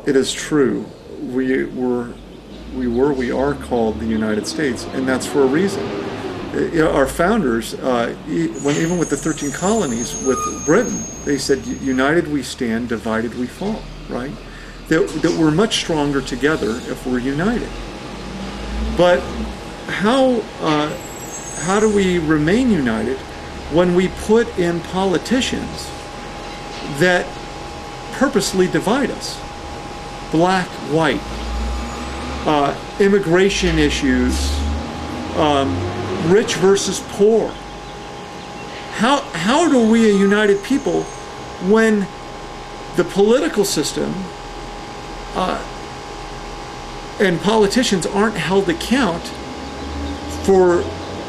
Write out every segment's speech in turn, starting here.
it is true. We are called the United States, and that's for a reason. Our founders, even with the 13 colonies with Britain, they said, united we stand, divided we fall, right? That we're much stronger together if we're united. But how do we remain united when we put in politicians that purposely divide us? Black, white, immigration issues, rich versus poor. How do we, a united people, when the political system and politicians aren't held account for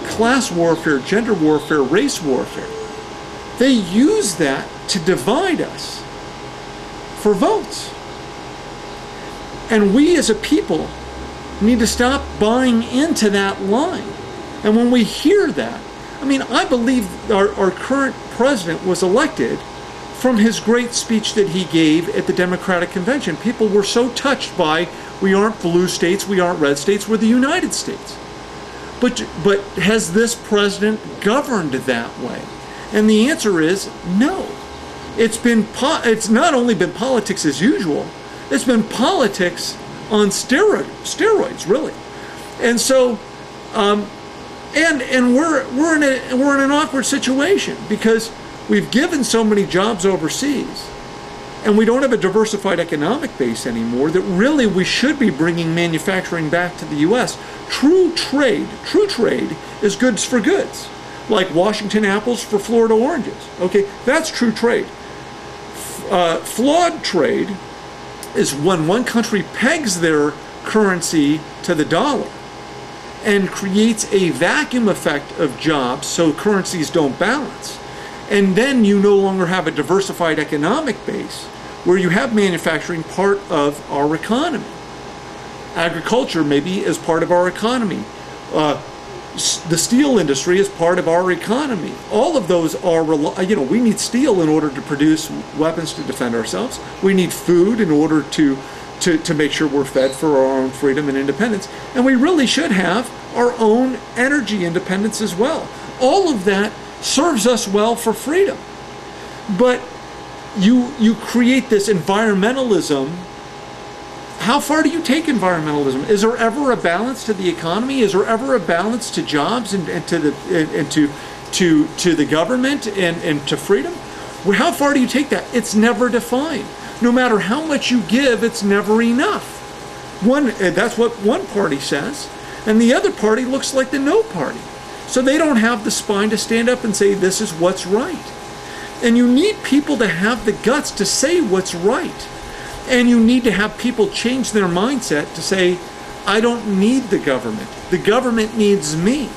class warfare, gender warfare, race warfare? They use that to divide us for votes. And we as a people need to stop buying into that line. And when we hear that, I mean, I believe our current president was elected from his great speech that he gave at the Democratic Convention. People were so touched by, we aren't blue states, we aren't red states, we're the United States. But has this president governed that way? And the answer is no. It's not only been politics as usual, it's been politics on steroids, really. And so, and we're in an awkward situation because we've given so many jobs overseas, and we don't have a diversified economic base anymore. That really we should be bringing manufacturing back to the U.S. True trade is goods for goods, like Washington apples for Florida oranges. Okay, that's true trade. Flawed trade is when one country pegs their currency to the dollar and creates a vacuum effect of jobs so currencies don't balance. And then you no longer have a diversified economic base where you have manufacturing part of our economy. Agriculture maybe is part of our economy. The steel industry is part of our economy. All of those are, we need steel in order to produce weapons to defend ourselves. We need food in order to make sure we're fed for our own freedom and independence. And we really should have our own energy independence as well. All of that serves us well for freedom. But you create this environmentalism. How far do you take environmentalism? Is there ever a balance to the economy? Is there ever a balance to jobs and to the government and to freedom? Well, how far do you take that? It's never defined. No matter how much you give, it's never enough. That's what one party says, and the other party looks like the no party. So they don't have the spine to stand up and say this is what's right. And you need people to have the guts to say what's right. And you need to have people change their mindset to say, I don't need the government. The government needs me.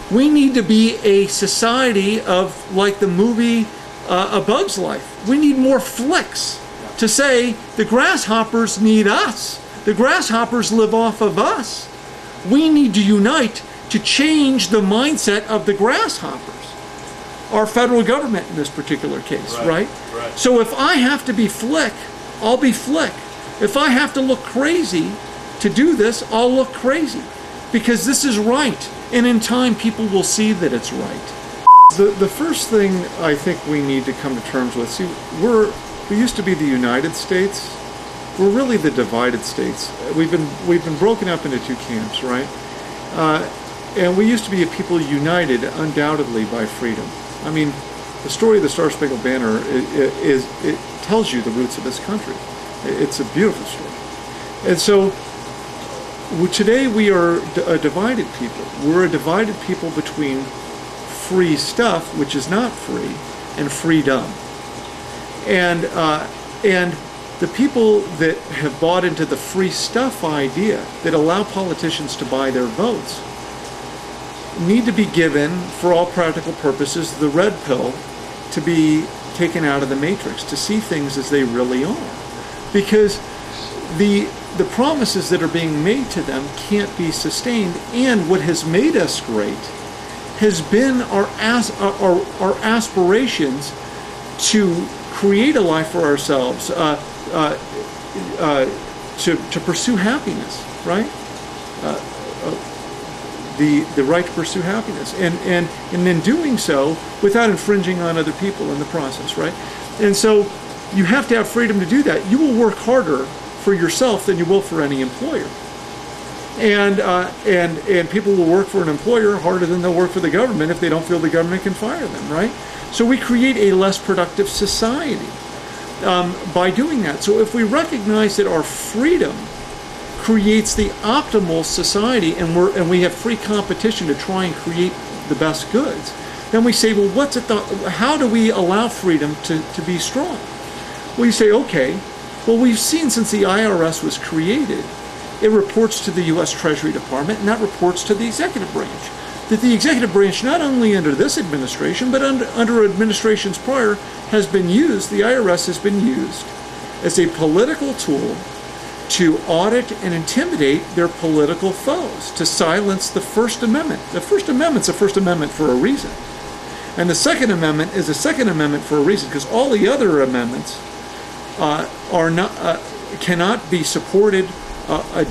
We need to be a society of, like the movie A Bug's Life. We need more flicks to say the grasshoppers need us. The grasshoppers live off of us. We need to unite to change the mindset of the grasshoppers. Our federal government in this particular case, right? So if I have to be flick, I'll be flick. If I have to look crazy to do this, I'll look crazy. Because this is right. And in time, people will see that it's right. The first thing I think we need to come to terms with, see, we used to be the United States. We're really the divided states. We've been broken up into two camps, right? And we used to be a people united undoubtedly by freedom. I mean, the story of the Star-Spangled Banner it tells you the roots of this country. It's a beautiful story. And so today we are a divided people. We're a divided people between free stuff, which is not free, and freedom. And the people that have bought into the free stuff idea that allow politicians to buy their votes need to be given, for all practical purposes, the red pill to be taken out of the matrix, to see things as they really are. Because the promises that are being made to them can't be sustained, and what has made us great has been our aspirations to create a life for ourselves, to pursue happiness, right? The right to pursue happiness, and in doing so without infringing on other people in the process, right? And so you have to have freedom to do that. You will work harder for yourself than you will for any employer, and people will work for an employer harder than they'll work for the government if they don't feel the government can fire them, right? So we create a less productive society by doing that. So if we recognize that our freedom creates the optimal society, and we have free competition to try and create the best goods, then we say, well, how do we allow freedom to be strong? Well, you say, okay, well, we've seen since the IRS was created, it reports to the U.S. Treasury Department, and that reports to the executive branch. That the executive branch, not only under this administration, but under administrations prior, has been used, the IRS has been used as a political tool to audit and intimidate their political foes, to silence the First Amendment. The First Amendment's a First Amendment for a reason. And the Second Amendment is a Second Amendment for a reason, because all the other amendments cannot be supported,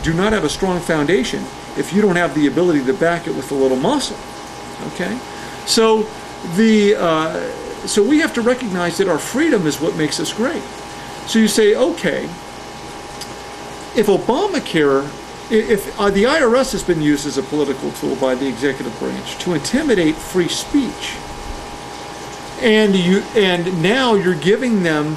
do not have a strong foundation if you don't have the ability to back it with a little muscle. Okay? So so we have to recognize that our freedom is what makes us great. So you say, okay, if Obamacare, if the IRS has been used as a political tool by the executive branch to intimidate free speech, and now you're giving them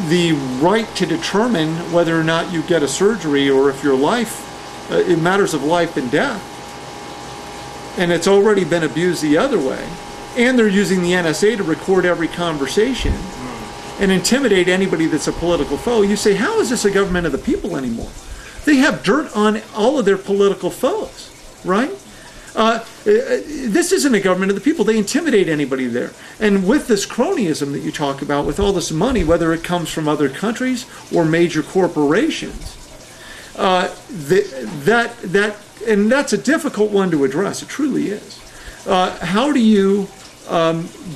the right to determine whether or not you get a surgery, or if your life, in matters of life and death, and it's already been abused the other way, and they're using the NSA to record every conversation and intimidate anybody that's a political foe, you say, how is this a government of the people anymore? They have dirt on all of their political foes, right? This isn't a government of the people. They intimidate anybody there. And with this cronyism that you talk about, with all this money, whether it comes from other countries or major corporations, and that's a difficult one to address. It truly is. How do you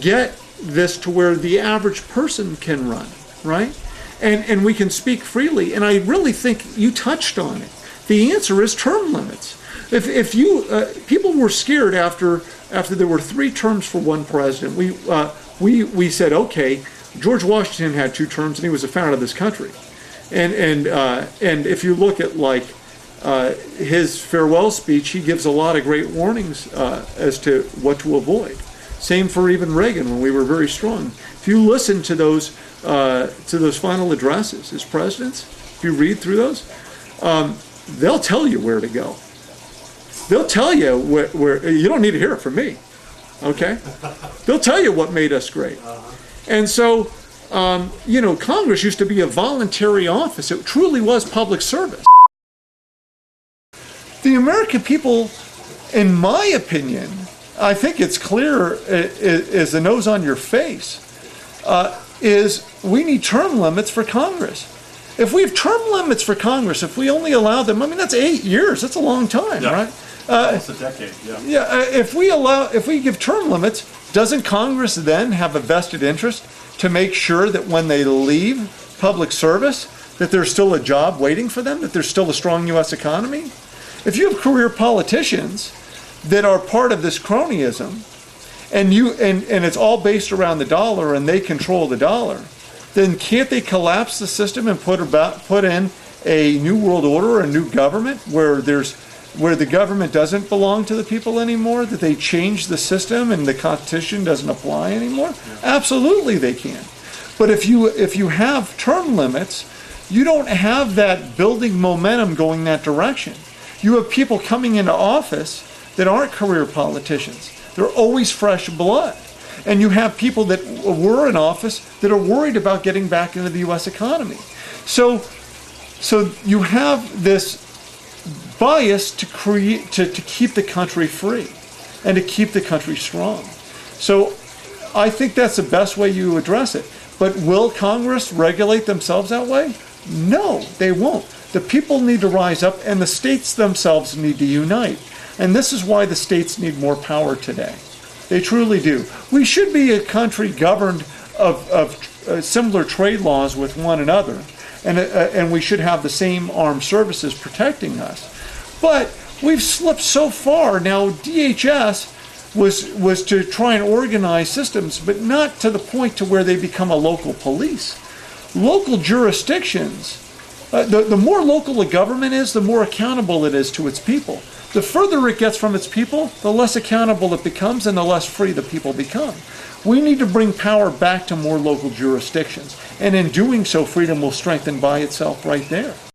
get this to where the average person can run, right? And we can speak freely. And I really think you touched on it. The answer is term limits. If you people were scared after there were 3 terms for one president. We said, okay, George Washington had 2 terms and he was the founder of this country. And if you look at like his farewell speech, he gives a lot of great warnings as to what to avoid. Same for even Reagan when we were very strong. If you listen to those final addresses as presidents, if you read through those, they'll tell you where to go. They'll tell you where you don't need to hear it from me, okay? They'll tell you what made us great. And so, Congress used to be a voluntary office. It truly was public service. The American people, in my opinion, I think it's clear as the nose on your face, is we need term limits for Congress. If we have term limits for Congress, if we only allow them, I mean, that's 8 years. That's a long time, right? Almost a decade, yeah. Yeah, if we give term limits, doesn't Congress then have a vested interest to make sure that when they leave public service, that there's still a job waiting for them, that there's still a strong U.S. economy? If you have career politicians that are part of this cronyism, and it's all based around the dollar and they control the dollar, then can't they collapse the system and put in a new world order, a new government where the government doesn't belong to the people anymore, that they change the system and the Constitution doesn't apply anymore? Yeah. Absolutely they can. But if you have term limits, you don't have that building momentum going that direction. You have people coming into office that aren't career politicians. They're always fresh blood. And you have people that were in office that are worried about getting back into the U.S. economy. So you have this bias to keep the country free and to keep the country strong. So I think that's the best way you address it. But will Congress regulate themselves that way? No, they won't. The people need to rise up, and the states themselves need to unite. And this is why the states need more power today. They truly do. We should be a country governed of similar trade laws with one another. and we should have the same armed services protecting us. But we've slipped so far now. DHS was to try and organize systems, but not to the point to where they become a local police. Local jurisdictions, the more local a government is, the more accountable it is to its people. The further it gets from its people, the less accountable it becomes and the less free the people become. We need to bring power back to more local jurisdictions. And in doing so, freedom will strengthen by itself right there.